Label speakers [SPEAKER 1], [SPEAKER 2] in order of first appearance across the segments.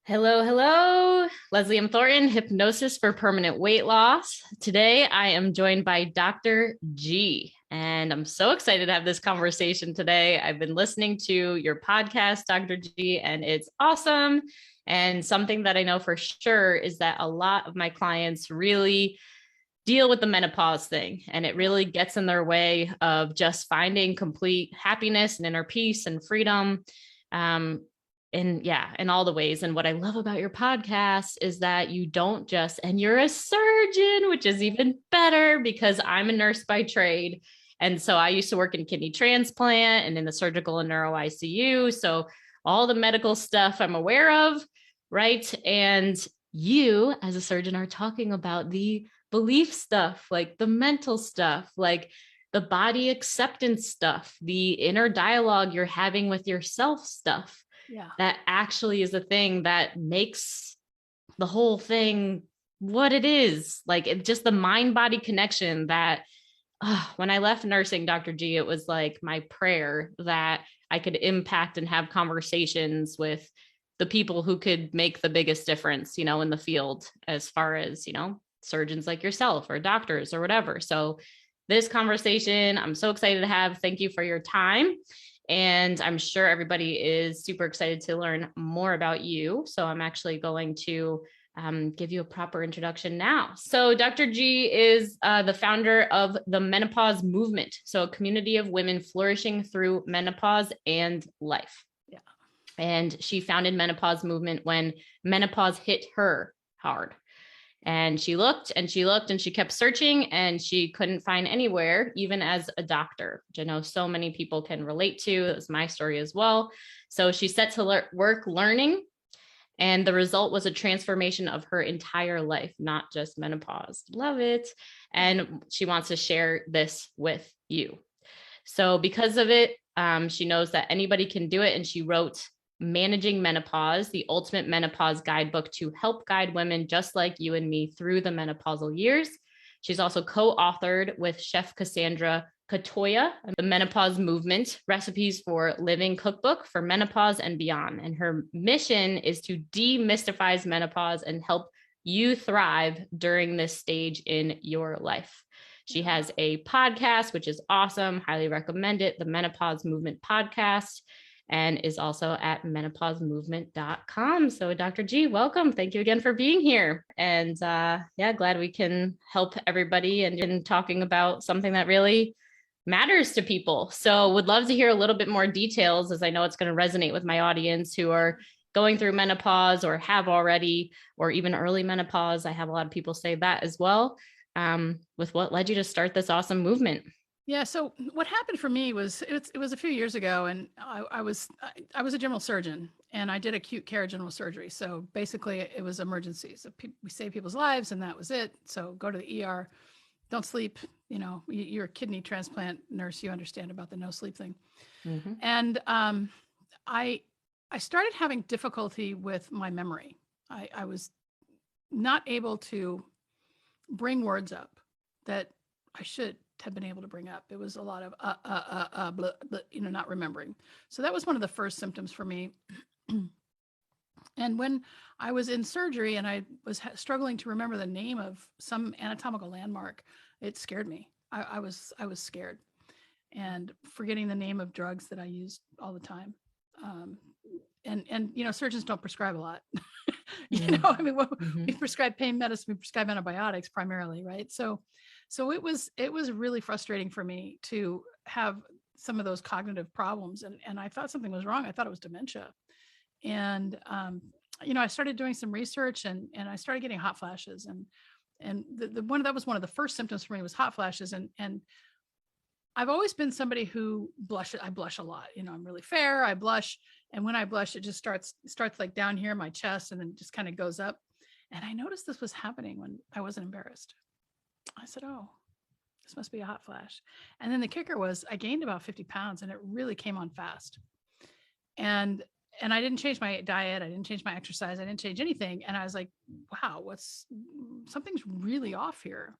[SPEAKER 1] Hello, hello. Leslie M. Thornton, Hypnosis for Permanent Weight Loss. Today, I am joined by Dr. G, and I'm so excited to have this conversation today. I've been listening to your podcast, Dr. G, and it's awesome. And something that I know for sure is that a lot of my clients really deal with the menopause thing, and it really gets in their way of just finding complete happiness and inner peace and freedom. Um, in all the ways. And what I love about your podcast is that you don't just, and you're a surgeon, which is even better because I'm a nurse by trade. And so I used to work in kidney transplant and in the surgical and neuro ICU. So all the medical stuff I'm aware of, right? And you, as a surgeon, are talking about the belief stuff, like the mental stuff, like the body acceptance stuff, the inner dialogue you're having with yourself stuff.
[SPEAKER 2] Yeah.
[SPEAKER 1] That actually is a thing that makes the whole thing what it is. Like it just the mind body connection that when I left nursing, Dr. G, it was like my prayer that I could impact and have conversations with the people who could make the biggest difference, in the field as far as, surgeons like yourself or doctors or whatever. So this conversation, I'm so excited to have. Thank you for your time. And I'm sure everybody is super excited to learn more about you. So I'm actually going to give you a proper introduction now. So Dr. G is the founder of the Menopause Movement. So a community of women flourishing through menopause and life.
[SPEAKER 2] Yeah.
[SPEAKER 1] And she founded Menopause Movement when menopause hit her hard. And she looked and she looked and she kept searching and she couldn't find anywhere, even as a doctor, which I know so many people can relate to. It was my story as well. So she set to work learning, and the result was a transformation of her entire life, not just menopause. Love it. And she wants to share this with you. So because of it, she knows that anybody can do it. And she wrote Managing Menopause, the ultimate menopause guidebook to help guide women just like you and me through the menopausal years. She's also co-authored with Chef Cassandra Katoya, the Menopause Movement, Recipes for Living Cookbook for Menopause and Beyond. And her mission is to demystify menopause and help you thrive during this stage in your life. She has a podcast, which is awesome. Highly recommend it. The Menopause Movement Podcast, and is also at menopausemovement.com. So Dr. G, welcome. Thank you again for being here. And glad we can help everybody and in talking about something that really matters to people. So would love to hear a little bit more details, as I know it's going to resonate with my audience who are going through menopause or have already, or even early menopause. I have a lot of people say that as well. With what led you to start this awesome movement.
[SPEAKER 2] Yeah. So what happened for me was it was a few years ago, and I was a general surgeon, and I did acute care general surgery. So basically, it was emergencies. So we saved people's lives, and that was it. So go to the ER, don't sleep. You're a kidney transplant nurse. You understand about the no sleep thing. Mm-hmm. And I started having difficulty with my memory. I was not able to bring words up that I should have been able to bring up. It was a lot of blah, blah, not remembering. So that was one of the first symptoms for me. And when I was in surgery and I was struggling to remember the name of some anatomical landmark, it scared me. I was scared, and forgetting the name of drugs that I used all the time. And surgeons don't prescribe a lot. We prescribe pain medicine, we prescribe antibiotics primarily, right? So it was really frustrating for me to have some of those cognitive problems, and I thought something was wrong. I thought it was dementia, and I started doing some research, and I started getting hot flashes, and the one that was one of the first symptoms for me was hot flashes, and I've always been somebody who blushes. I blush a lot. I'm really fair. I blush. And when I blush, it just starts like down here in my chest, and then just kind of goes up. And I noticed this was happening when I wasn't embarrassed. I said, oh, this must be a hot flash. And then the kicker was I gained about 50 pounds, and it really came on fast. And I didn't change my diet. I didn't change my exercise. I didn't change anything. And I was like, wow, something's really off here.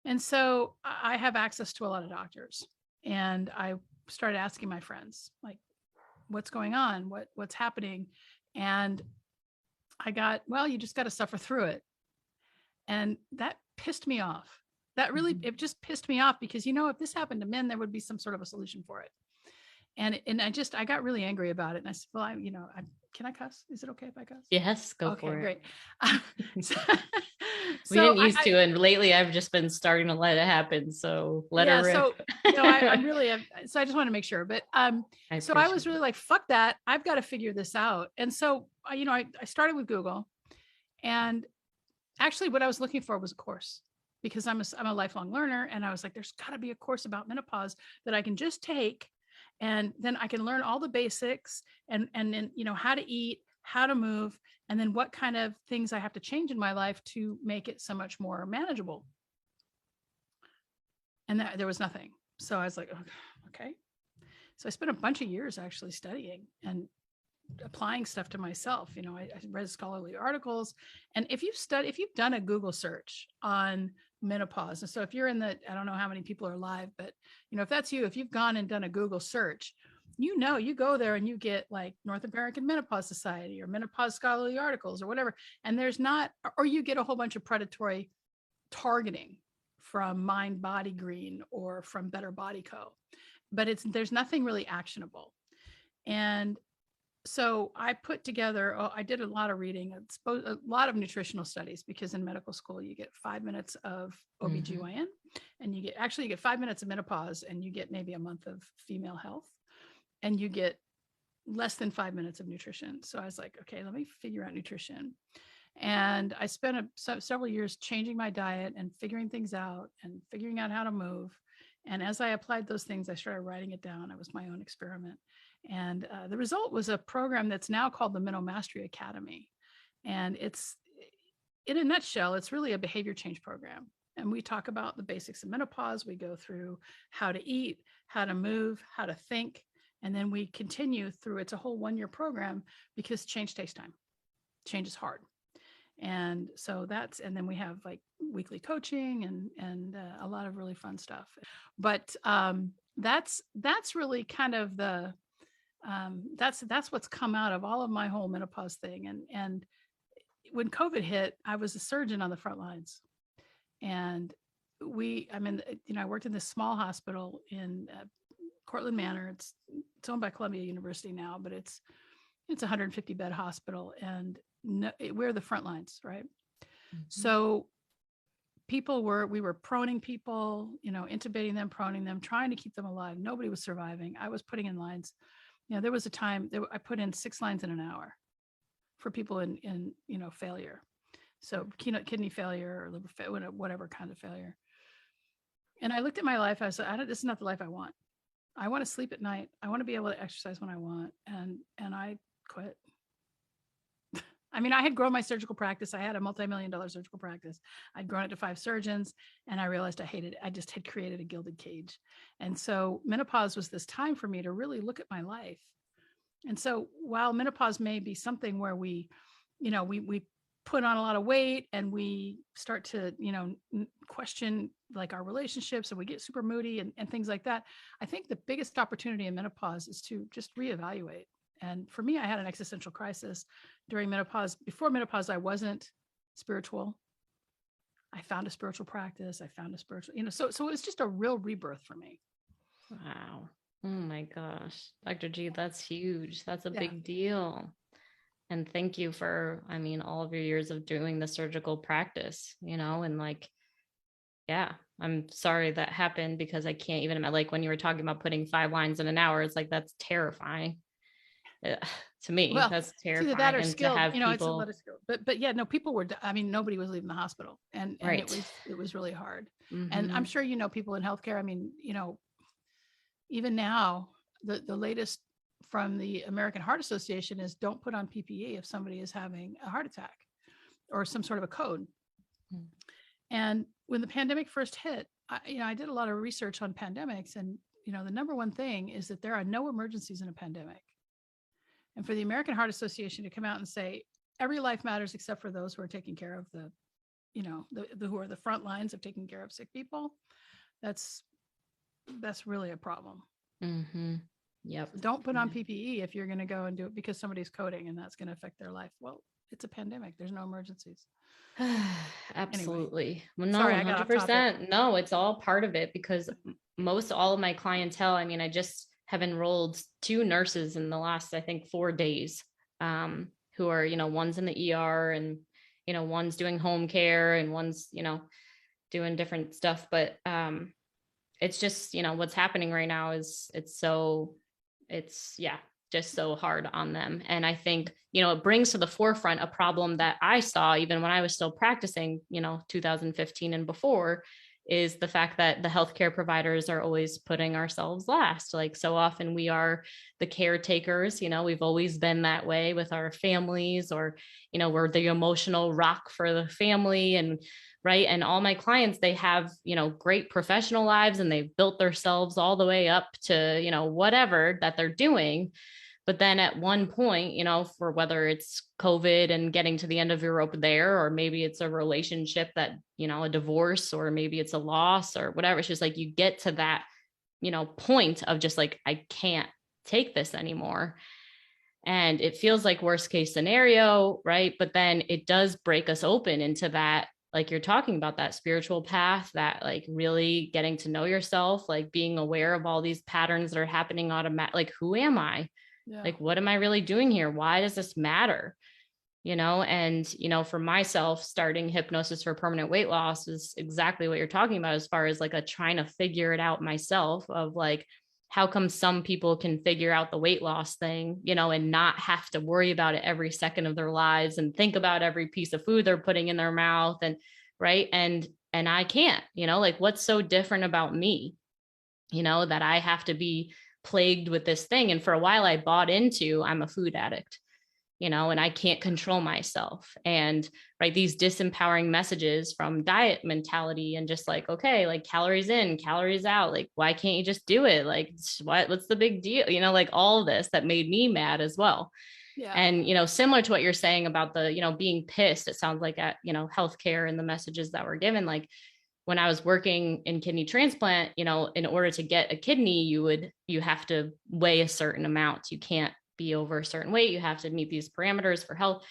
[SPEAKER 2] And so I have access to a lot of doctors, and I started asking my friends, like, what's going on? What's happening? And well, you just got to suffer through it. And that pissed me off. That really, it just pissed me off because, if this happened to men, there would be some sort of a solution for it. And I got really angry about it. And I said, well, can I cuss? Is it okay if I cuss?
[SPEAKER 1] Yes, go
[SPEAKER 2] Okay,
[SPEAKER 1] for it.
[SPEAKER 2] great.
[SPEAKER 1] We didn't used to, and lately I've just been starting to let it happen. So let her rip.
[SPEAKER 2] So I'm really, so I just want to make sure, but, I was really like, fuck that. I've got to figure this out. And so, I started with Google, and actually what I was looking for was a course, because I'm a lifelong learner. And I was like, there's gotta be a course about menopause that I can just take. And then I can learn all the basics and then, how to eat, how to move, and then what kind of things I have to change in my life to make it so much more manageable. And there was nothing. So I was like, okay. So I spent a bunch of years actually studying and applying stuff to myself. I read scholarly articles. And if you've done a Google search on menopause, and so if you're I don't know how many people are live, but if that's you, if you've gone and done a Google search, you go there and you get like North American Menopause Society or menopause scholarly articles or whatever. And or you get a whole bunch of predatory targeting from Mind Body Green or from Better Body Co. But there's nothing really actionable. And so I put together, I did a lot of reading, a lot of nutritional studies, because in medical school, you get 5 minutes of OBGYN and you get 5 minutes of menopause, and you get maybe a month of female health, and you get less than 5 minutes of nutrition. So I was like, okay, let me figure out nutrition. And I spent several years changing my diet and figuring things out and figuring out how to move. And as I applied those things, I started writing it down. It was my own experiment. And the result was a program that's now called the Mental Mastery Academy. And it's, in a nutshell, it's really a behavior change program. And we talk about the basics of menopause. We go through how to eat, how to move, how to think. And then we continue through, it's a whole 1-year program, because change takes time. Change is hard. And so and then we have like weekly coaching and a lot of really fun stuff. But that's really kind of that's what's come out of all of my whole menopause thing. And when COVID hit, I was a surgeon on the front lines, and I worked in this small hospital in Cortland Manor. It's owned by Columbia University now, but it's a 150 bed hospital, and we're the front lines, right? So we were proning people, intubating them, proning them, trying to keep them alive. Nobody was surviving. I was putting in lines. There was a time I put in 6 lines in an hour for people in failure. So kidney failure or liver failure, whatever kind of failure. And I looked at my life. I said, this is not the life I want. I want to sleep at night. I want to be able to exercise when I want. And I quit. I had grown my surgical practice. I had a multi-million-dollar surgical practice. I'd grown it to 5 surgeons, and I realized I hated it. I just had created a gilded cage. And so menopause was this time for me to really look at my life. And so while menopause may be something where we put on a lot of weight and we start to, question like our relationships, and we get super moody and things like that, I think the biggest opportunity in menopause is to just reevaluate. And for me, I had an existential crisis during menopause. Before menopause, I wasn't spiritual. I found a spiritual practice. I found a spiritual, so it was just a real rebirth for me.
[SPEAKER 1] Wow. Oh my gosh. Dr. G, that's huge. That's a big deal. And thank you for, all of your years of doing the surgical practice, and like, I'm sorry that happened, because I can't even, like when you were talking about putting 5 lines in an hour, it's like, that's terrifying. To me, that's terrifying.
[SPEAKER 2] Either that or skill,
[SPEAKER 1] people...
[SPEAKER 2] it's a lot of skill. But yeah, no, people were, nobody was leaving the hospital, and
[SPEAKER 1] right.
[SPEAKER 2] it was really hard. And I'm sure, people in healthcare, even now, the latest from the American Heart Association is don't put on PPE if somebody is having a heart attack or some sort of a code. And when the pandemic first hit, I did a lot of research on pandemics, and, the number one thing is that there are no emergencies in a pandemic. And for the American Heart Association to come out and say every life matters except for those who are taking care of who are the front lines of taking care of sick people, that's really a problem.
[SPEAKER 1] Yep.
[SPEAKER 2] So don't put on PPE if you're going to go and do it because somebody's coding and that's going to affect their life. Well, it's a pandemic. There's no emergencies.
[SPEAKER 1] Absolutely.
[SPEAKER 2] Anyway,
[SPEAKER 1] Well, no,
[SPEAKER 2] sorry, I got off topic.
[SPEAKER 1] 100%. No, it's all part of it because most all of my clientele, I mean, I just have enrolled 2 nurses in the last, I think, 4 days, who are, one's in the ER and, one's doing home care and one's, doing different stuff. But it's just, what's happening right now is yeah, just so hard on them. And I think, it brings to the forefront a problem that I saw even when I was still practicing, 2015 and before, is the fact that the healthcare providers are always putting ourselves last. Like so often we are the caretakers, we've always been that way with our families, or, we're the emotional rock for the family. And right. And all my clients, they have, great professional lives and they've built themselves all the way up to, whatever that they're doing. But then at one point, for whether it's COVID and getting to the end of your rope there, or maybe it's a relationship that, a divorce, or maybe it's a loss or whatever, it's just like you get to that, point of just like, I can't take this anymore. And it feels like worst case scenario, right? But then it does break us open into that, like you're talking about, that spiritual path, that like really getting to know yourself, like being aware of all these patterns that are happening automatic. Like, who am I? Yeah. Like, what am I really doing here? Why does this matter? And, for myself, starting hypnosis for permanent weight loss is exactly what you're talking about, as far as like a trying to figure it out myself, of like, how come some people can figure out the weight loss thing, and not have to worry about it every second of their lives and think about every piece of food they're putting in their mouth, and right. And I can't, like, what's so different about me, that I have to be plagued with this thing. And for a while I bought into, I'm a food addict, and I can't control myself. And right, these disempowering messages from diet mentality, and just like, okay, like calories in, calories out, like, why can't you just do it? Like, what's the big deal? Like all this that made me mad as well. Yeah. And, similar to what you're saying about the, being pissed, it sounds like at, healthcare and the messages that were given, like when I was working in kidney transplant, in order to get a kidney, you have to weigh a certain amount. You can't be over a certain weight. You have to meet these parameters for health.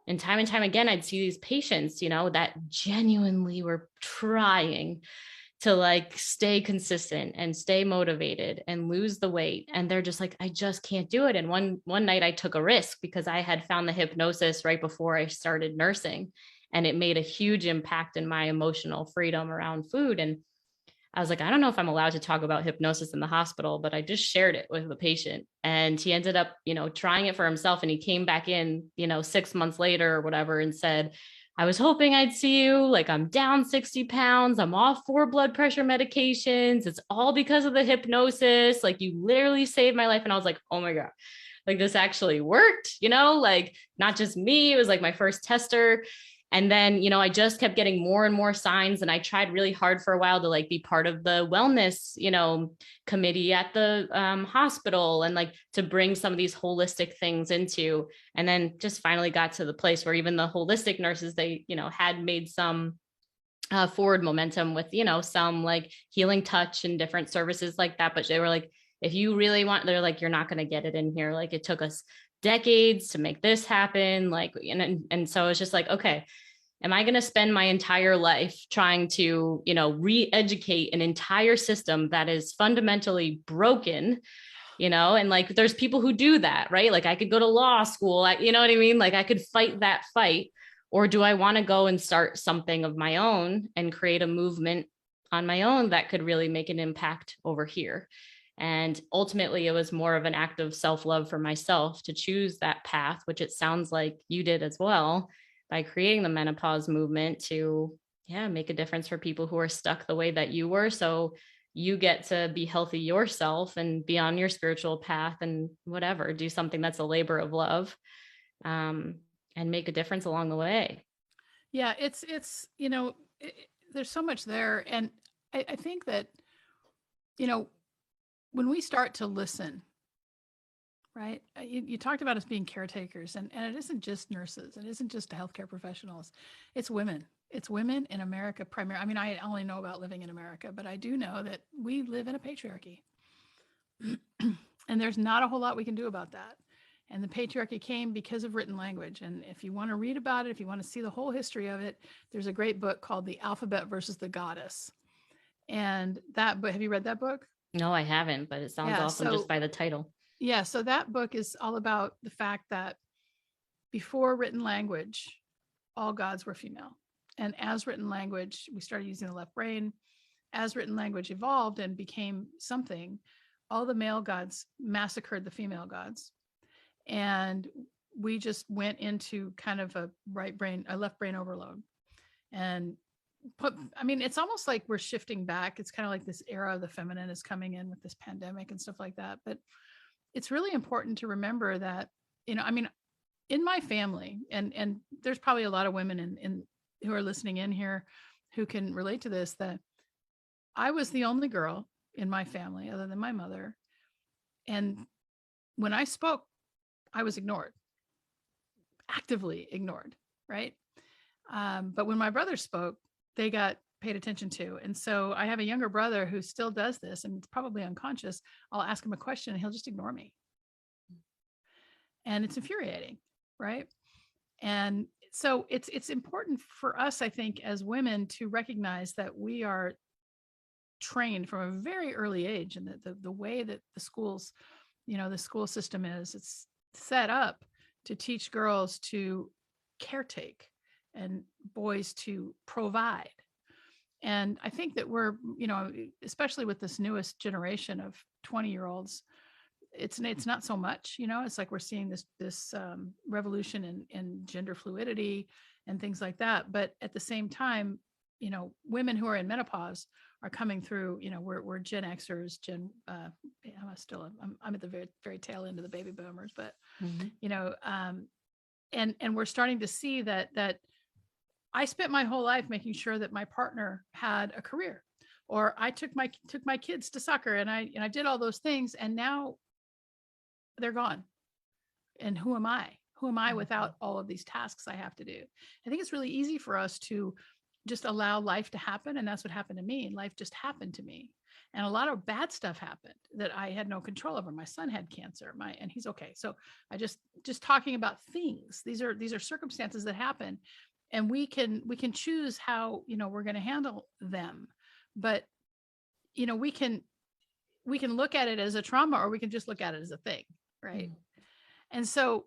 [SPEAKER 1] And time again, I'd see these patients, that genuinely were trying to like stay consistent and stay motivated and lose the weight. And they're just like, I just can't do it. And one night I took a risk because I had found the hypnosis right before I started nursing, and it made a huge impact in my emotional freedom around food. And I was like, I don't know if I'm allowed to talk about hypnosis in the hospital, but I just shared it with the patient, and he ended up, trying it for himself. And he came back in, 6 months later or whatever, and said, I was hoping I'd see you. Like, I'm down 60 pounds. I'm off 4 blood pressure medications. It's all because of the hypnosis. Like, you literally saved my life. And I was like, oh my God, like this actually worked, like not just me. It was like my first tester. And then, I just kept getting more and more signs. And I tried really hard for a while to like be part of the wellness, committee at the hospital, and like to bring some of these holistic things into, and then just finally got to the place where even the holistic nurses, they, had made some forward momentum with, some like healing touch and different services like that. But they were like, if you really want, they're like, you're not going to get it in here. Like, it took us decades to make this happen. Like, and so it's just like, okay, am I going to spend my entire life trying to, re-educate an entire system that is fundamentally broken, and like, there's people who do that, right? Like I could go to law school, you know what I mean? Like I could fight that fight, or do I want to go and start something of my own and create a movement on my own that could really make an impact over here? And ultimately, it was more of an act of self-love for myself to choose that path, which it sounds like you did as well, by creating the menopause movement to, make a difference for people who are stuck the way that you were. So you get to be healthy yourself and be on your spiritual path and whatever, do something that's a labor of love, and make a difference along the way.
[SPEAKER 2] Yeah, it's, there's so much there. And I think that, when we start to listen, right? You talked about us being caretakers, and it isn't just nurses. It isn't just healthcare professionals. It's women. It's women in America primarily. I mean, I only know about living in America, but I do know that we live in a patriarchy. And there's not a whole lot we can do about that. And the patriarchy came because of written language. And if you want to read about it, if you want to see the whole history of it, there's a great book called The Alphabet versus the Goddess. And that book, have you read that book?
[SPEAKER 1] No, I haven't, but it sounds awesome just by the title.
[SPEAKER 2] Yeah. So that book is all about the fact that before written language, all gods were female. And as written language, we started using the left brain. As written language evolved and became something, all the male gods massacred the female gods. And we just went into kind of a left brain overload. And it's almost like we're shifting back. It's kind of like this era of the feminine is coming in with this pandemic and stuff like that. But it's really important to remember that, in my family, and there's probably a lot of women in who are listening in here who can relate to this, that I was the only girl in my family other than my mother. And when I spoke, I was ignored, actively ignored, right? But when my brothers spoke, they got paid attention to. And so I have a younger brother who still does this, and it's probably unconscious. I'll ask him a question and he'll just ignore me. And it's infuriating, right? And so it's important for us, I think, as women to recognize that we are trained from a very early age, and the way that the schools, the school system it's set up to teach girls to caretake and boys to provide. And I think that we're, especially with this newest generation of 20-year-olds, it's not so much, it's like we're seeing this revolution in gender fluidity and things like that. But at the same time, women who are in menopause are coming through, we're Gen Xers, I'm at the very, very tail end of the baby boomers, but, and we're starting to see that I spent my whole life making sure that my partner had a career, or I took my kids to soccer and I did all those things. And now they're gone. And who am I? Who am I without all of these tasks I have to do? I think it's really easy for us to just allow life to happen. And that's what happened to me. And life just happened to me. And a lot of bad stuff happened that I had no control over. My son had cancer, and he's okay. So I just talking about things. These are circumstances that happen, and we can choose how, we're going to handle them. But, we can look at it as a trauma, or we can just look at it as a thing. Right. And so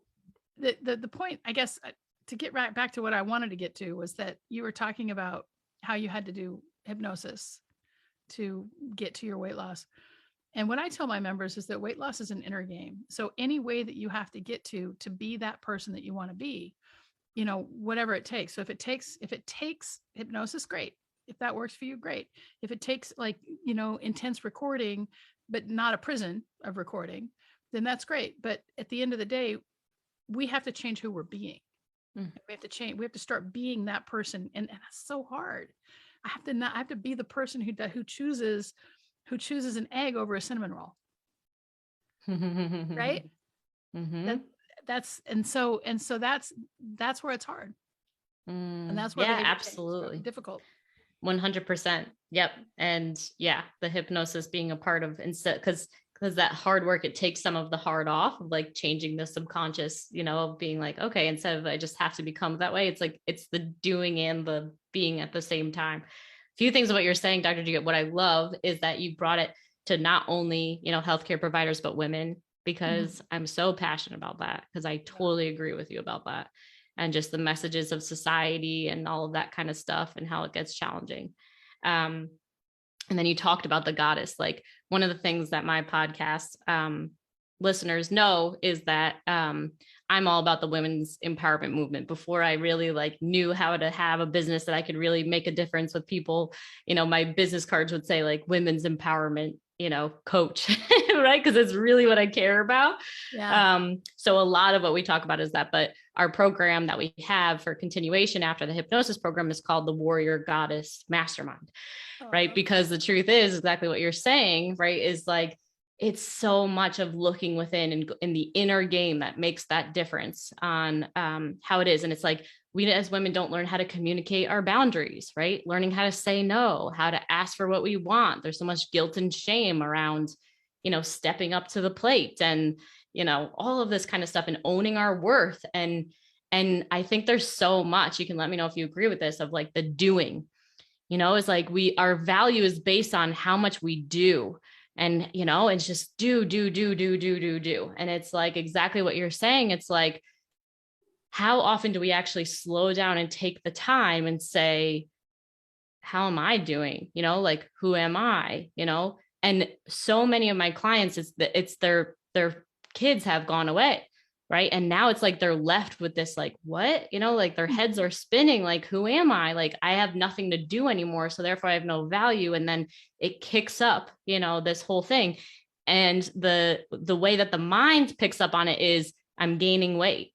[SPEAKER 2] the point, I guess, to get right back to what I wanted to get to, was that you were talking about how you had to do hypnosis to get to your weight loss. And what I tell my members is that weight loss is an inner game. So any way that you have to get to be that person that you want to be, whatever it takes. So if it takes hypnosis, great. If that works for you, great. If it takes intense recording, but not a prison of recording, then that's great. But at the end of the day, we have to change who we're being. We have to change. We have to start being that person. And that's so hard. I have to be the person who chooses an egg over a cinnamon roll. Right. That's where it's hard. And that's where
[SPEAKER 1] absolutely
[SPEAKER 2] difficult.
[SPEAKER 1] 100%. Yep. And the hypnosis being a part of, instead, because that hard work, it takes some of the hard off of like changing the subconscious, of being like, okay, instead of I just have to become that way, it's like, it's the doing and the being at the same time. A few things of what you're saying, Dr. G, what I love is that you brought it to not only, healthcare providers, but women, because I'm so passionate about that, because I totally agree with you about that. And just the messages of society and all of that kind of stuff and how it gets challenging. And then you talked about the goddess. Like, one of the things that my podcast listeners know is that I'm all about the women's empowerment movement. Before I really knew how to have a business that I could really make a difference with people, my business cards would say like women's empowerment, coach, right? Because it's really what I care about. Yeah. So a lot of what we talk about is that, but our program that we have for continuation after the hypnosis program is called the Warrior Goddess Mastermind, right? Because the truth is exactly what you're saying, right? Is like, it's so much of looking within and in the inner game that makes that difference on how it is. And it's like, we as women don't learn how to communicate our boundaries, right? Learning how to say no, how to ask for what we want. There's so much guilt and shame around, stepping up to the plate and, all of this kind of stuff and owning our worth. And I think there's so much, you can let me know if you agree with this, of like the doing, it's like our value is based on how much we do. And, it's just do. And it's like exactly what you're saying. It's like, how often do we actually slow down and take the time and say, how am I doing? Like, who am I? And so many of my clients, it's their kids have gone away. Right. And now it's like, they're left with this, like, what, like their heads are spinning, like, who am I? Like, I have nothing to do anymore. So therefore I have no value. And then it kicks up, this whole thing. And the way that the mind picks up on it is, I'm gaining weight,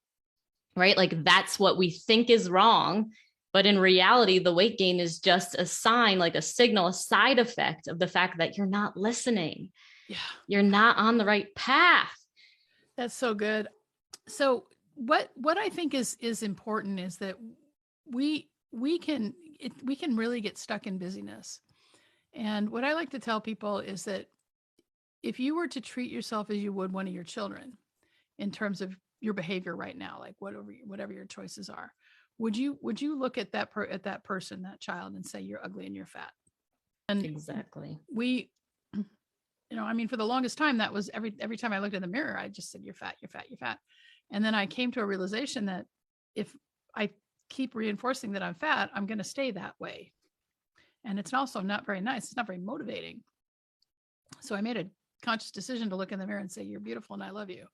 [SPEAKER 1] right? Like, that's what we think is wrong. But in reality, the weight gain is just a sign, like a signal, a side effect of the fact that you're not listening.
[SPEAKER 2] Yeah.
[SPEAKER 1] You're not on the right path.
[SPEAKER 2] That's so good. So what I think is important is that we can really get stuck in busyness. And what I like to tell people is that if you were to treat yourself as you would one of your children in terms of your behavior right now, like whatever your choices are, would you look at that person, that child, and say, you're ugly and you're fat? And
[SPEAKER 1] exactly.
[SPEAKER 2] For the longest time, that was every time I looked in the mirror, I just said, you're fat, you're fat, you're fat. And then I came to a realization that if I keep reinforcing that I'm fat, I'm going to stay that way. And it's also not very nice. It's not very motivating. So I made a conscious decision to look in the mirror and say, you're beautiful and I love you.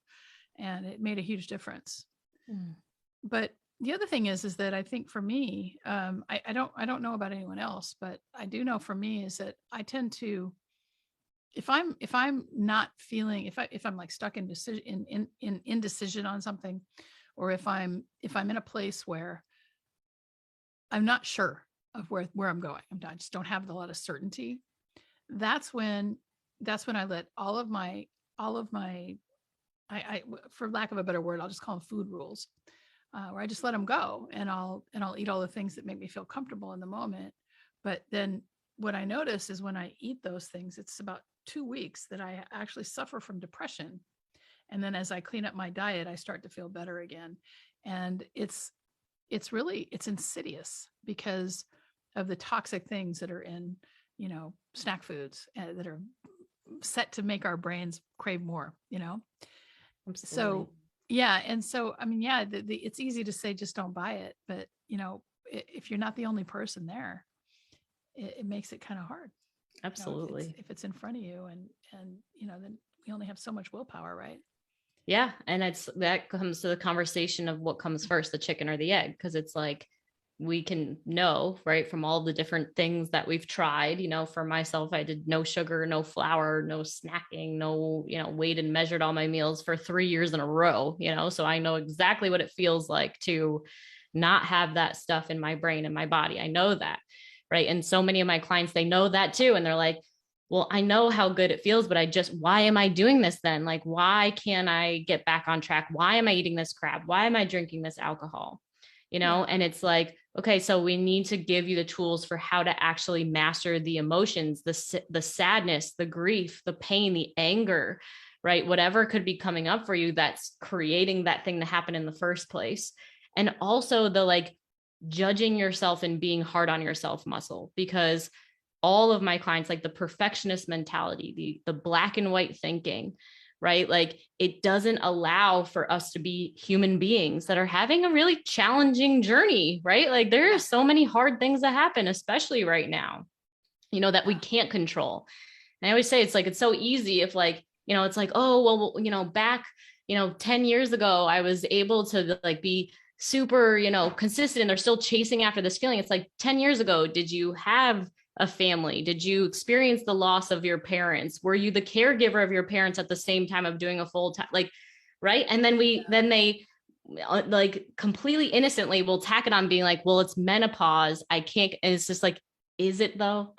[SPEAKER 2] And it made a huge difference. But the other thing is that I think for me, I don't know about anyone else, but I do know for me is that I tend to, if I'm not feeling, if I'm like stuck in indecision on something, or if I'm in a place where I'm not sure of where I'm going, I just don't have a lot of certainty. That's when I let all of my, I for lack of a better word, I'll just call them food rules, where I just let them go, and I'll eat all the things that make me feel comfortable in the moment. But then what I notice is when I eat those things, it's about 2 weeks that I actually suffer from depression. And then as I clean up my diet, I start to feel better again. And it's insidious because of the toxic things that are in, snack foods that are set to make our brains crave more,
[SPEAKER 1] Absolutely.
[SPEAKER 2] So, yeah. And so, it's easy to say, just don't buy it. But, if you're not the only person there, it makes it kind of hard.
[SPEAKER 1] Absolutely.
[SPEAKER 2] If it's in front of you and then we only have so much willpower, right?
[SPEAKER 1] Yeah. And that comes to the conversation of what comes first, the chicken or the egg. Cause it's like, we can know, right, from all the different things that we've tried, for myself, I did no sugar, no flour, no snacking, no, weighed and measured all my meals for 3 years in a row, so I know exactly what it feels like to not have that stuff in my brain and my body. I know that. Right. And so many of my clients, they know that too. And they're like, well, I know how good it feels, but why am I doing this then? Like, why can't I get back on track? Why am I eating this crap? Why am I drinking this alcohol?
[SPEAKER 2] Yeah.
[SPEAKER 1] And it's like, okay, so we need to give you the tools for how to actually master the emotions, the sadness, the grief, the pain, the anger, right? Whatever could be coming up for you that's creating that thing to happen in the first place. And also the like judging yourself and being hard on yourself muscle, because all of my clients, like the perfectionist mentality, the black and white thinking, right? Like it doesn't allow for us to be human beings that are having a really challenging journey, right? Like there are so many hard things that happen, especially right now, that we can't control. And I always say, it's like, it's so easy if like, it's like, oh, well, back, 10 years ago, I was able to like be super, consistent, and they're still chasing after this feeling. It's like 10 years ago, did you have a family? Did you experience the loss of your parents? Were you the caregiver of your parents at the same time of doing a full time, like, right? And then they like completely innocently will tack it on being like, well, it's menopause. I can't. And it's just like, is it though?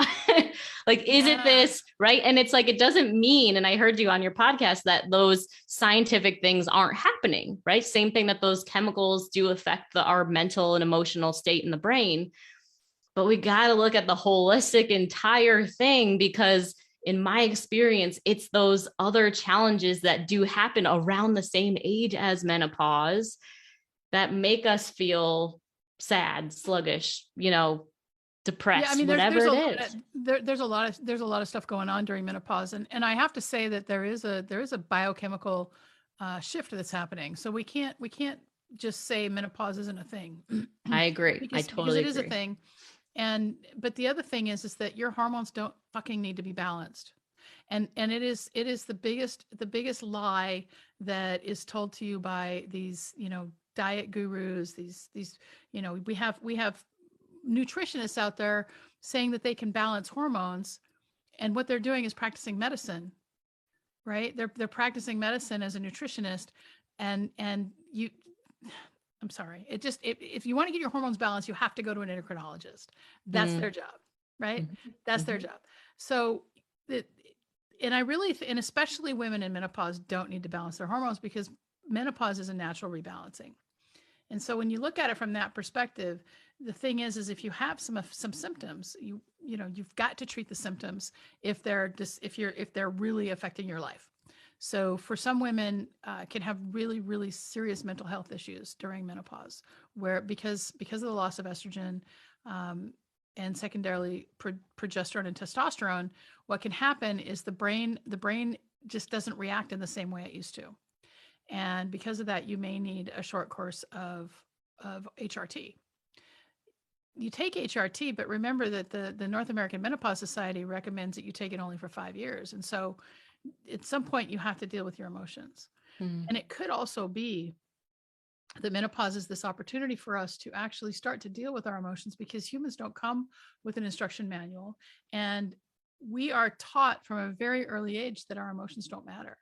[SPEAKER 1] Like, is it this? Right. And it's like, it doesn't mean, and I heard you on your podcast, that those scientific things aren't happening, right? Same thing, that those chemicals do affect our mental and emotional state in the brain. But we got to look at the holistic entire thing, because in my experience, it's those other challenges that do happen around the same age as menopause that make us feel sad, sluggish, depressed,
[SPEAKER 2] Yeah, I mean,
[SPEAKER 1] whatever it is.
[SPEAKER 2] there's a lot of stuff going on during menopause, and I have to say that there is a biochemical shift that's happening. So we can't just say menopause isn't a thing.
[SPEAKER 1] I agree.
[SPEAKER 2] Because it is a thing. But the other thing is that your hormones don't fucking need to be balanced. And it is the biggest lie that is told to you by these, diet gurus, these, we have nutritionists out there saying that they can balance hormones, and what they're doing is practicing medicine, right? They're practicing medicine as a nutritionist, and you, I'm sorry, if you want to get your hormones balanced, you have to go to an endocrinologist. That's their job, right? That's their job. So and especially women in menopause don't need to balance their hormones, because menopause is a natural rebalancing. And so when you look at it from that perspective, the thing is if you have some symptoms, you've got to treat the symptoms if they're really affecting your life. So for some women, can have really, really serious mental health issues during menopause, where because of the loss of estrogen, and secondarily progesterone and testosterone, what can happen is the brain just doesn't react in the same way it used to. And because of that, you may need a short course of HRT. You take HRT, but remember that the North American Menopause Society recommends that you take it only for 5 years. And so at some point you have to deal with your emotions. And it could also be that menopause is this opportunity for us to actually start to deal with our emotions, because humans don't come with an instruction manual. And we are taught from a very early age that our emotions don't matter.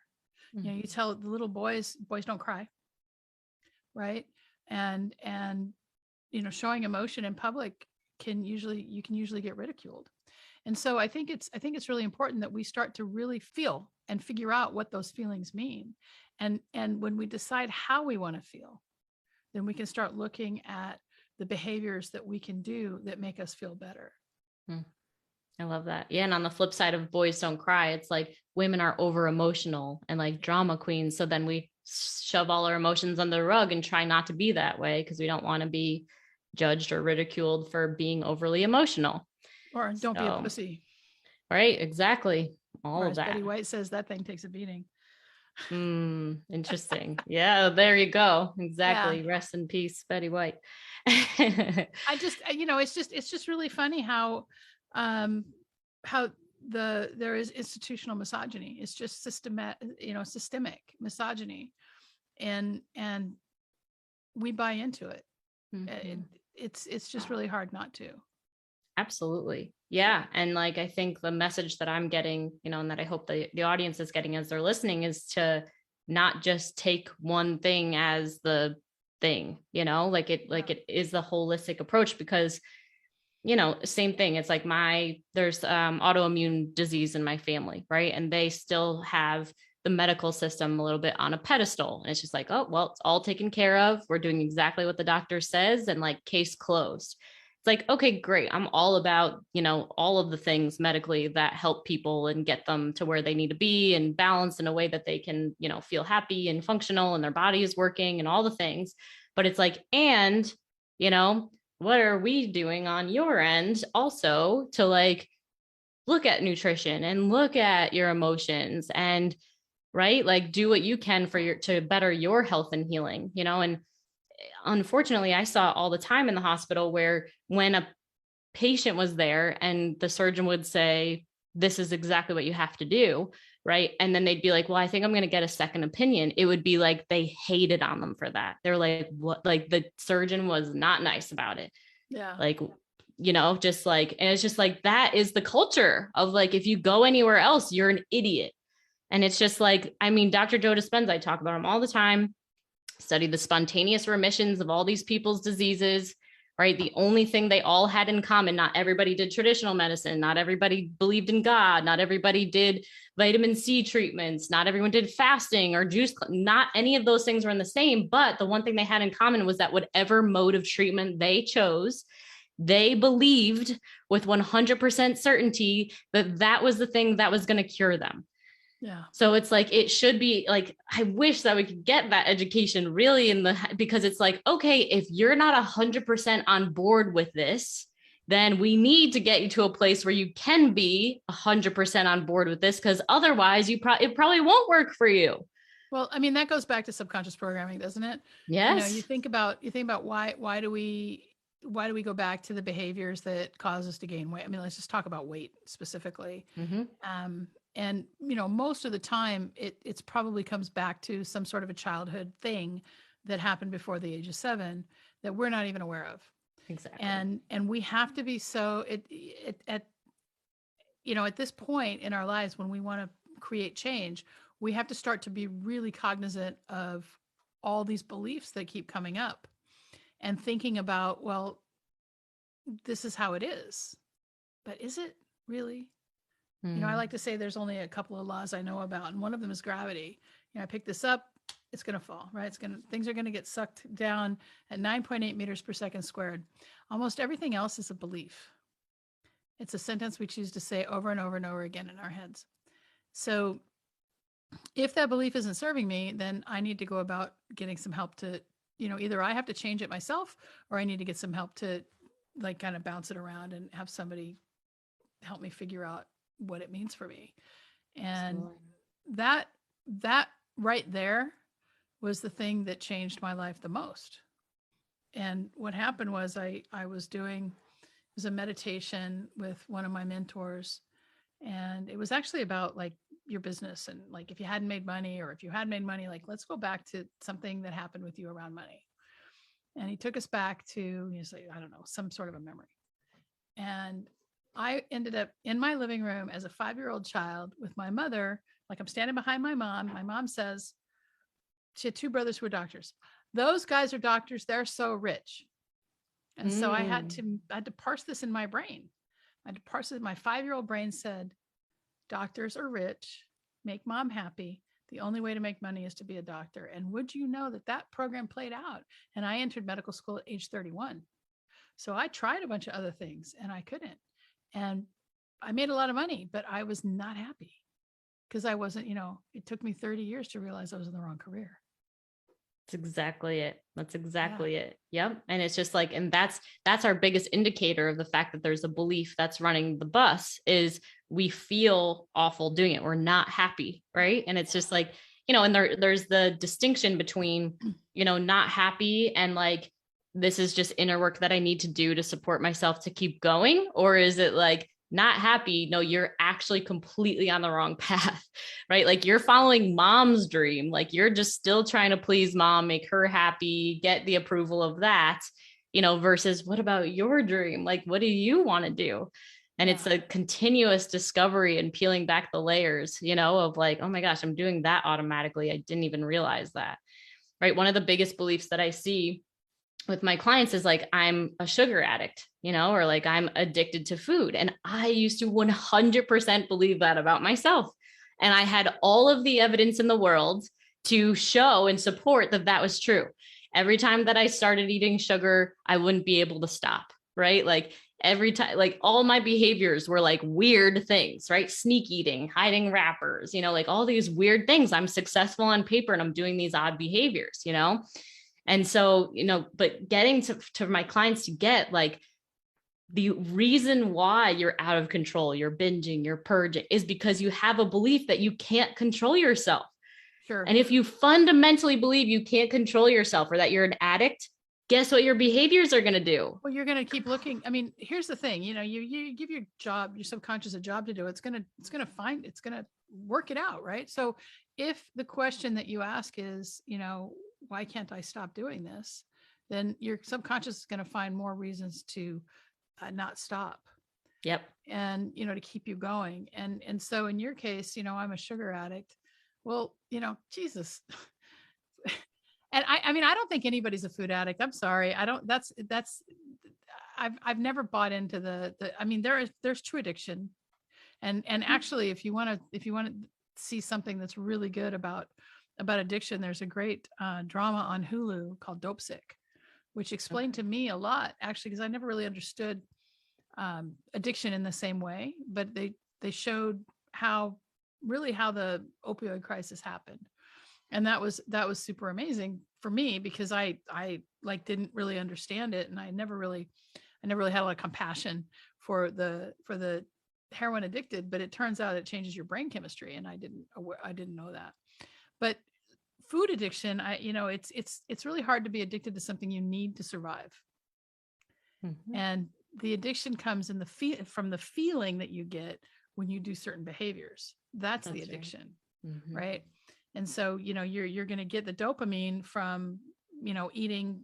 [SPEAKER 2] You tell the little boys don't cry, right? And showing emotion in public you can usually get ridiculed. And so I think it's really important that we start to really feel and figure out what those feelings mean. And when we decide how we want to feel, then we can start looking at the behaviors that we can do that make us feel better.
[SPEAKER 1] I love that. Yeah. And on the flip side of boys don't cry, it's like women are over emotional and like drama queens. So then we shove all our emotions under the rug and try not to be that way, because we don't want to be judged or ridiculed for being overly emotional.
[SPEAKER 2] Or don't be a pussy.
[SPEAKER 1] Right. Exactly. All
[SPEAKER 2] of
[SPEAKER 1] that.
[SPEAKER 2] Betty White says that thing takes a beating.
[SPEAKER 1] Interesting. Yeah. There you go. Exactly. Yeah. Rest in peace, Betty White.
[SPEAKER 2] It's just really funny how there is institutional misogyny. It's just systemic misogyny, and we buy into it. It's just really hard not to.
[SPEAKER 1] Absolutely. Yeah. And like, I think the message that I'm getting, and that I hope the audience is getting as they're listening, is to not just take one thing as the thing, it is the holistic approach, because same thing. It's like there's autoimmune disease in my family, right? And they still have the medical system a little bit on a pedestal. And it's just like, oh, well, it's all taken care of. We're doing exactly what the doctor says, and like, case closed. It's like, okay, great. I'm all about, all of the things medically that help people and get them to where they need to be and balanced in a way that they can, feel happy and functional and their body is working and all the things. But it's like, and, what are we doing on your end also to like look at nutrition and look at your emotions and, right, like do what you can to better your health and healing, and unfortunately I saw all the time in the hospital where when a patient was there and the surgeon would say, this is exactly what you have to do, right? And then they'd be like, well, I think I'm going to get a second opinion. It would be like, they hated on them for that. They're like, what? Like the surgeon was not nice about it.
[SPEAKER 2] Yeah.
[SPEAKER 1] Like, just like, and it's just like, that is the culture of like, if you go anywhere else, you're an idiot. And it's just like, I mean, Dr. Joe Dispenza, I talk about him all the time, studied the spontaneous remissions of all these people's diseases, right? The only thing they all had in common, not everybody did traditional medicine, not everybody believed in God, not everybody did vitamin C treatments, not everyone did fasting or juice, not any of those things were in the same, but the one thing they had in common was that whatever mode of treatment they chose, they believed with 100% certainty that that was the thing that was going to cure them.
[SPEAKER 2] Yeah.
[SPEAKER 1] So it's like, it should be like, I wish that we could get that education really because it's like, okay, if you're not 100% on board with this, then we need to get you to a place where you can be 100% on board with this, because otherwise it probably won't work for you.
[SPEAKER 2] Well, I mean, that goes back to subconscious programming, doesn't it?
[SPEAKER 1] Yes.
[SPEAKER 2] You think about why do we go back to the behaviors that cause us to gain weight? I mean, let's just talk about weight specifically.
[SPEAKER 1] Mm-hmm.
[SPEAKER 2] And most of the time it's probably comes back to some sort of a childhood thing that happened before the age of 7 that we're not even aware of.
[SPEAKER 1] Exactly.
[SPEAKER 2] And we have to be so at this point in our lives, when we want to create change, we have to start to be really cognizant of all these beliefs that keep coming up and thinking about, well, this is how it is, but is it really? I like to say there's only a couple of laws I know about, and one of them is gravity. I pick this up, it's going to fall, right? Things are going to get sucked down at 9.8 meters per second squared. Almost everything else is a belief. It's a sentence we choose to say over and over and over again in our heads. So if that belief isn't serving me, then I need to go about getting some help to, either I have to change it myself, or I need to get some help to like kind of bounce it around and have somebody help me figure out what it means for me. And that right there was the thing that changed my life the most. And what happened was I was doing, it was a meditation with one of my mentors. And it was actually about like your business. And like, if you hadn't made money, or if you had made money, like, let's go back to something that happened with you around money. And he took us back to, I don't know, some sort of a memory. And I ended up in my living room as a 5-year-old child with my mother. Like, I'm standing behind my mom. My mom says, she had 2 brothers who were doctors. Those guys are doctors. They're so rich. And so I had to parse this in my brain. I had to parse it. My 5-year-old brain said, doctors are rich, make mom happy. The only way to make money is to be a doctor. And would you know that program played out? And I entered medical school at age 31. So I tried a bunch of other things and I couldn't. And I made a lot of money, but I was not happy because I wasn't, it took me 30 years to realize I was in the wrong career.
[SPEAKER 1] That's exactly it. That's exactly it. Yep. And it's just like, and that's our biggest indicator of the fact that there's a belief that's running the bus, is we feel awful doing it. We're not happy. Right. And it's just like, and there's the distinction between, not happy and like, this is just inner work that I need to do to support myself to keep going. Or is it like, not happy? No, you're actually completely on the wrong path, right? Like, you're following mom's dream. Like, you're just still trying to please mom, make her happy, get the approval of that, versus what about your dream? Like, what do you want to do? And it's a continuous discovery and peeling back the layers, of like, oh my gosh, I'm doing that automatically. I didn't even realize that, right? One of the biggest beliefs that I see with my clients is like, I'm a sugar addict, or like, I'm addicted to food. And I used to 100% believe that about myself. And I had all of the evidence in the world to show and support that was true. Every time that I started eating sugar, I wouldn't be able to stop, right? Like, every time, like, all my behaviors were like weird things, right? Sneak eating, hiding wrappers, like all these weird things. I'm successful on paper and I'm doing these odd behaviors, And so, but getting to my clients to get like, the reason why you're out of control, you're binging, you're purging, is because you have a belief that you can't control yourself.
[SPEAKER 2] Sure.
[SPEAKER 1] And if you fundamentally believe you can't control yourself, or that you're an addict, guess what your behaviors are going to do?
[SPEAKER 2] Well, you're going to keep looking. I mean, here's the thing, you give your subconscious a job to do. It's going to work it out. Right. So if the question that you ask is, why can't I stop doing this? Then your subconscious is going to find more reasons to not stop.
[SPEAKER 1] Yep.
[SPEAKER 2] And, to keep you going. And so in your case, I'm a sugar addict. Well, Jesus. And I mean, I don't think anybody's a food addict. I'm sorry. I don't, I've never bought into I mean, there's true addiction. And actually, if you want to see something that's really good about addiction, there's a great drama on Hulu called Dope Sick. which explained to me a lot, actually, because I never really understood addiction in the same way, but they showed how the opioid crisis happened. And that was super amazing for me, because I like didn't really understand it. And I never really had a lot of compassion for the heroin addicted, but it turns out it changes your brain chemistry. And I didn't know that. But food addiction, it's really hard to be addicted to something you need to survive. Mm-hmm. And the addiction comes in from the feeling that you get when you do certain behaviors. That's the addiction, right? Mm-hmm. Right? And so, you're going to get the dopamine from, eating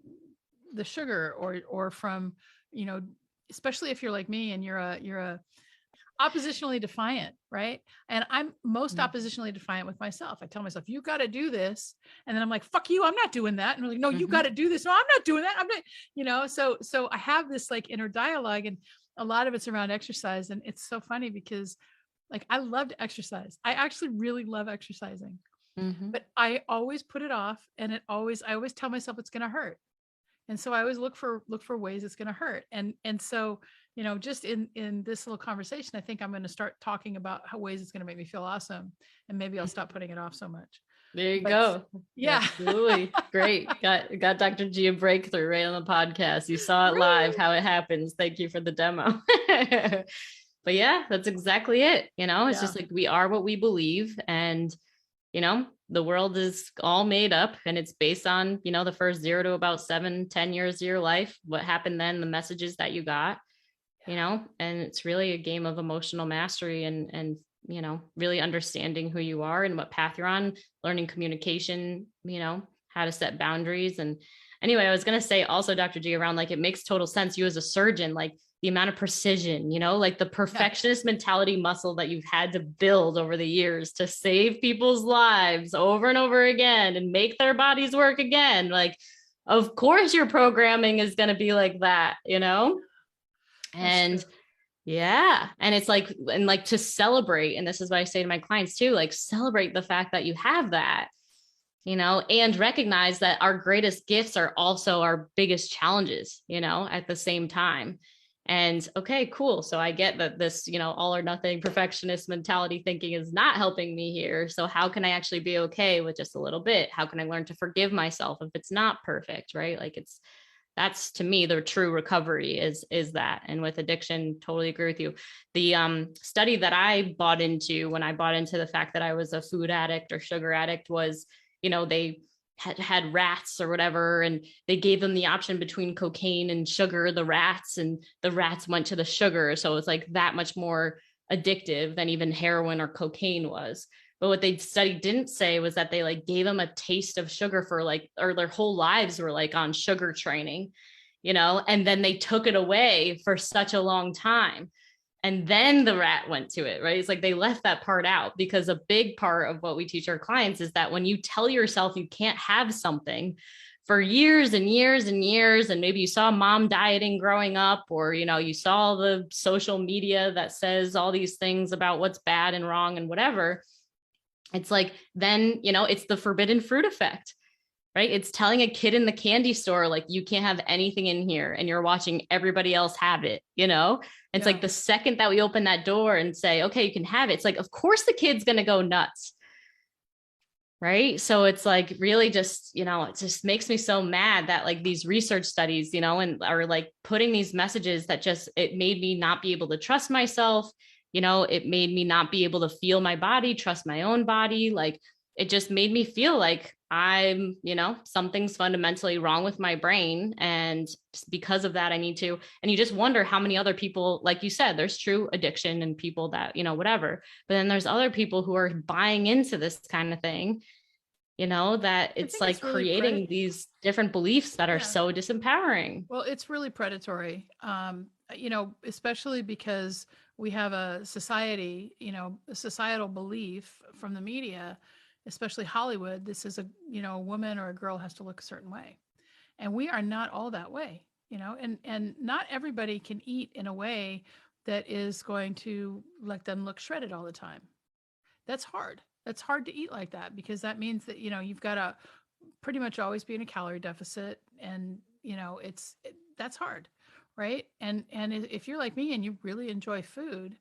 [SPEAKER 2] the sugar or from, especially if you're like me and you're a oppositionally defiant, right? And I'm most oppositionally defiant with myself. I tell myself, you got to do this. And then I'm like, fuck you, I'm not doing that. And I'm like, no, you got to do this. No, I'm not doing that. I'm not, so I have this like inner dialogue, and a lot of it's around exercise. And it's so funny because like, I love to exercise. I actually really love exercising, but I always put it off, and I always tell myself it's going to hurt. And so I always look for ways it's going to hurt. And so, just in this little conversation, I think I'm going to start talking about how ways it's going to make me feel awesome. And maybe I'll stop putting it off so much.
[SPEAKER 1] There you go.
[SPEAKER 2] Yeah.
[SPEAKER 1] Absolutely. Great. Got Dr. G a breakthrough right on the podcast. You saw it live, how it happens. Thank you for the demo. But yeah, that's exactly it. It's just like, we are what we believe. And, the world is all made up, and it's based on, the first 0 to about 7-10 years of your life, what happened then, the messages that you got, and it's really a game of emotional mastery and, really understanding who you are and what path you're on, learning communication, how to set boundaries. And anyway, I was going to say also, Dr. G, around like, it makes total sense. You as a surgeon, like the amount of precision, like the perfectionist mentality muscle that you've had to build over the years to save people's lives over and over again and make their bodies work again. Like, of course your programming is going to be like that, and yeah. And it's like, and like to celebrate, and this is what I say to my clients too, like celebrate the fact that you have that, and recognize that our greatest gifts are also our biggest challenges, at the same time. And okay, cool. So I get that this, all or nothing perfectionist mentality thinking is not helping me here. So how can I actually be okay with just a little bit? How can I learn to forgive myself if it's not perfect, right? Like that's to me, the true recovery is that. And with addiction, totally agree with you. The study that I bought into when I bought into the fact that I was a food addict or sugar addict was, they had rats or whatever, and they gave them the option between cocaine and sugar, the rats, and the rats went to the sugar. So it's like that much more addictive than even heroin or cocaine was. But what they studied didn't say was that they like gave them a taste of sugar for like, or their whole lives were like on sugar training, and then they took it away for such a long time. And then the rat went to it, right? It's like they left that part out, because a big part of what we teach our clients is that when you tell yourself you can't have something for years and years and years, and maybe you saw mom dieting growing up, or, you saw the social media that says all these things about what's bad and wrong and whatever, it's like, then, it's the forbidden fruit effect, right? It's telling a kid in the candy store, like, you can't have anything in here, and you're watching everybody else have it, It's like the second that we open that door and say, okay, you can have it, it's like, of course the kid's going to go nuts. Right. So it's like really just, it just makes me so mad that like these research studies, and are like putting these messages that just, it made me not be able to trust myself. It made me not be able to feel my body, trust my own body. Like, it just made me feel like I'm, something's fundamentally wrong with my brain. And because of that, I need to, and you just wonder how many other people, like you said, there's true addiction and people that, whatever, but then there's other people who are buying into this kind of thing, that it's like really creating these different beliefs that are so disempowering.
[SPEAKER 2] Well, it's really predatory, especially because we have a society, a societal belief from the media, especially Hollywood. This is a woman or a girl has to look a certain way. And we are not all that way, and not everybody can eat in a way that is going to let them look shredded all the time. That's hard. That's hard to eat like that, because that means that, you've got to pretty much always be in a calorie deficit, and, that's hard. Right. And if you're like me and you really enjoy food,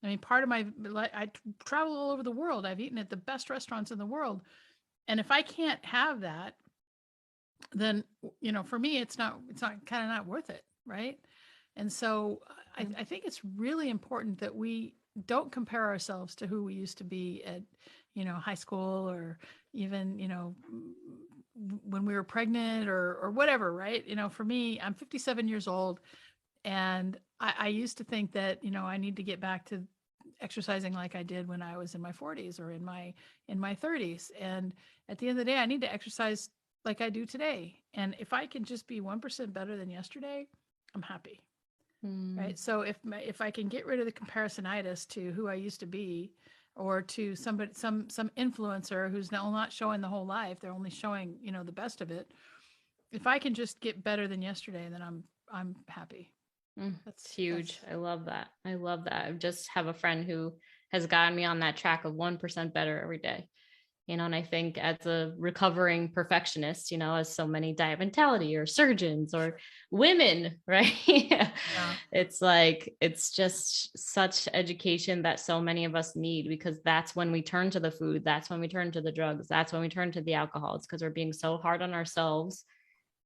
[SPEAKER 2] I mean, part of I travel all over the world. I've eaten at the best restaurants in the world. And if I can't have that, then, for me, it's not kind of not worth it. Right. And so I think it's really important that we don't compare ourselves to who we used to be at, high school, or even, when we were pregnant, or whatever. Right. For me, I'm 57 years old, and I used to think that, I need to get back to exercising like I did when I was in my 40s or in my 30s. And at the end of the day, I need to exercise like I do today. And if I can just be 1% better than yesterday, I'm happy. Right. So if I can get rid of the comparisonitis to who I used to be, or to somebody, some influencer who's now not showing the whole life, they're only showing, the best of it. If I can just get better than yesterday, then I'm happy.
[SPEAKER 1] That's huge. I love that. I just have a friend who has gotten me on that track of 1% better every day. And I think as a recovering perfectionist, as so many diet mentality or surgeons or women, right? Yeah. It's like, it's just such education that so many of us need, because that's when we turn to the food. That's when we turn to the drugs. That's when we turn to the alcohol. It's because we're being so hard on ourselves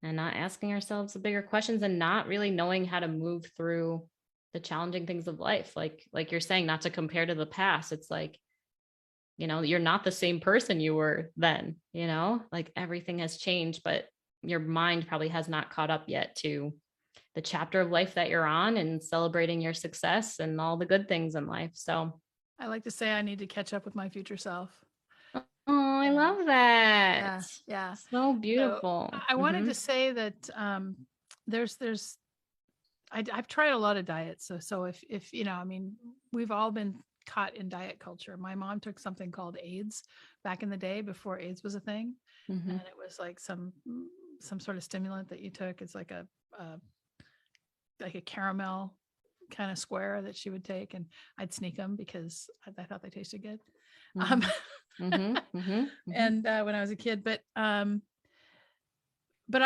[SPEAKER 1] and not asking ourselves the bigger questions, and not really knowing how to move through the challenging things of life. Like you're saying, not to compare to the past. It's like, you're not the same person you were then, like everything has changed, but your mind probably has not caught up yet to the chapter of life that you're on, and celebrating your success and all the good things in life. So
[SPEAKER 2] I like to say I need to catch up with my future self.
[SPEAKER 1] Oh, I love that.
[SPEAKER 2] Yeah.
[SPEAKER 1] So beautiful.
[SPEAKER 2] So I wanted to say that I've tried a lot of diets. So if I mean, we've all been caught in diet culture. My mom took something called AIDS back in the day, before AIDS was a thing. And it was like some sort of stimulant that you took. It's like a caramel kind of square that she would take, and I'd sneak them because I thought they tasted good. And when I was a kid, but I've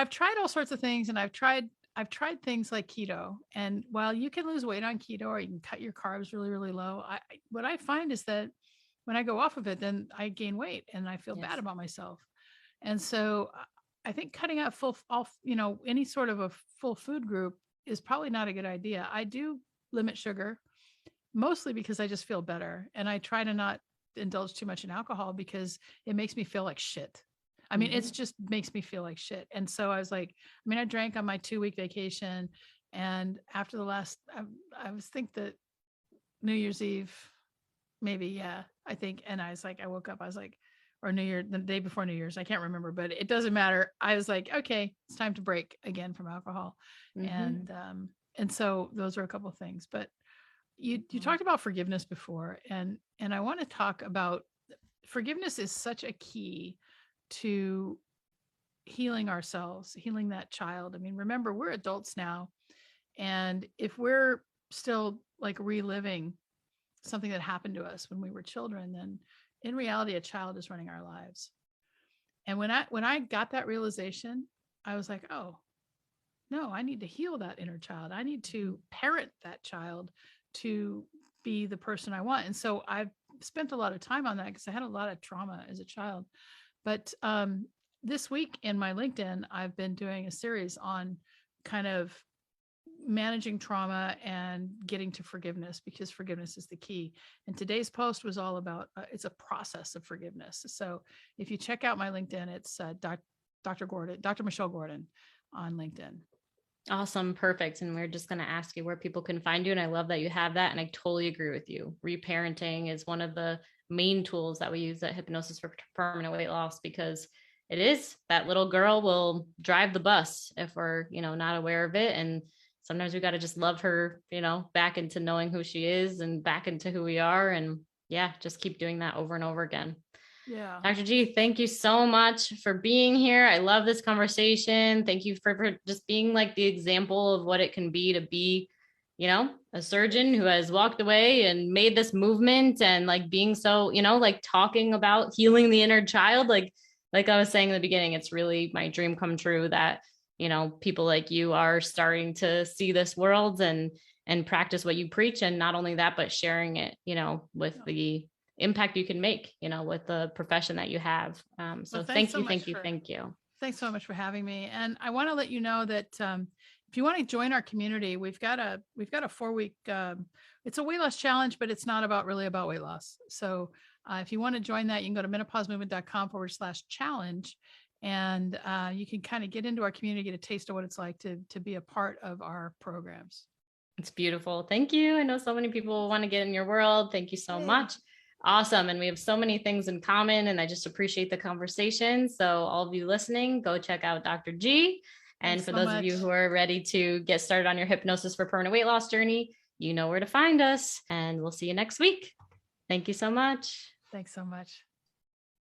[SPEAKER 2] tried all sorts of things, and I've tried things like keto. And while you can lose weight on keto, or you can cut your carbs really, really low, what I find is that when I go off of it, then I gain weight and I feel bad about myself. And so I think cutting out any sort of a full food group is probably not a good idea. I do limit sugar, mostly because I just feel better. And I try to not indulge too much in alcohol, because it makes me feel like shit. I mean, it's just makes me feel like shit. And so I was like, I drank on my 2-week vacation, and after the last, I was think that New Year's Eve, maybe. Yeah, I think. And I was like, I woke up, I was like, or New Year, the day before New Year's, I can't remember, but it doesn't matter. I was like, okay, it's time to break again from alcohol. And so those are a couple of things, but you talked about forgiveness before, and I want to talk about forgiveness is such a key to healing ourselves, healing that child. I mean, remember, we're adults now. And if we're still like reliving something that happened to us when we were children, then in reality, a child is running our lives. And when I got that realization, I was like, oh, no, I need to heal that inner child. I need to parent that child to be the person I want. And so I've spent a lot of time on that, because I had a lot of trauma as a child. But this week in my LinkedIn, I've been doing a series on kind of managing trauma and getting to forgiveness, because forgiveness is the key. And today's post was all about, it's a process of forgiveness. So if you check out my LinkedIn, it's Dr. Michelle Gordon on LinkedIn.
[SPEAKER 1] Awesome. Perfect. And we're just going to ask you where people can find you. And I love that you have that. And I totally agree with you. Reparenting is one of the main tools that we use at Hypnosis for Permanent Weight Loss, because it is that little girl will drive the bus if we're, not aware of it. And sometimes we got to just love her, back into knowing who she is and back into who we are. And just keep doing that over and over again.
[SPEAKER 2] Yeah.
[SPEAKER 1] Dr. G, thank you so much for being here. I love this conversation. Thank you for just being like the example of what it can be to be, a surgeon who has walked away and made this movement, and like being so, like talking about healing the inner child. Like I was saying in the beginning, it's really my dream come true that, people like you are starting to see this world and practice what you preach. And not only that, but sharing it, with the impact you can make, with the profession that you have. So
[SPEAKER 2] Well,
[SPEAKER 1] thank you. Thank you.
[SPEAKER 2] Thanks so much for having me. And I want to let you know that if you want to join our community, we've got a 4-week, it's a weight loss challenge, but it's not really about weight loss. So if you want to join that, you can go to menopausemovement.com/challenge. And you can kind of get into our community, get a taste of what it's like to be a part of our programs.
[SPEAKER 1] It's beautiful. Thank you. I know so many people want to get in your world. Thank you so much. Awesome. And we have so many things in common, and I just appreciate the conversation. So all of you listening, go check out Dr. G. And
[SPEAKER 2] Thanks
[SPEAKER 1] for
[SPEAKER 2] so
[SPEAKER 1] those
[SPEAKER 2] much.
[SPEAKER 1] of you who are ready to get started on your hypnosis for permanent weight loss journey, you know where to find us, and we'll see you next week. Thank you so much.
[SPEAKER 2] Thanks so much.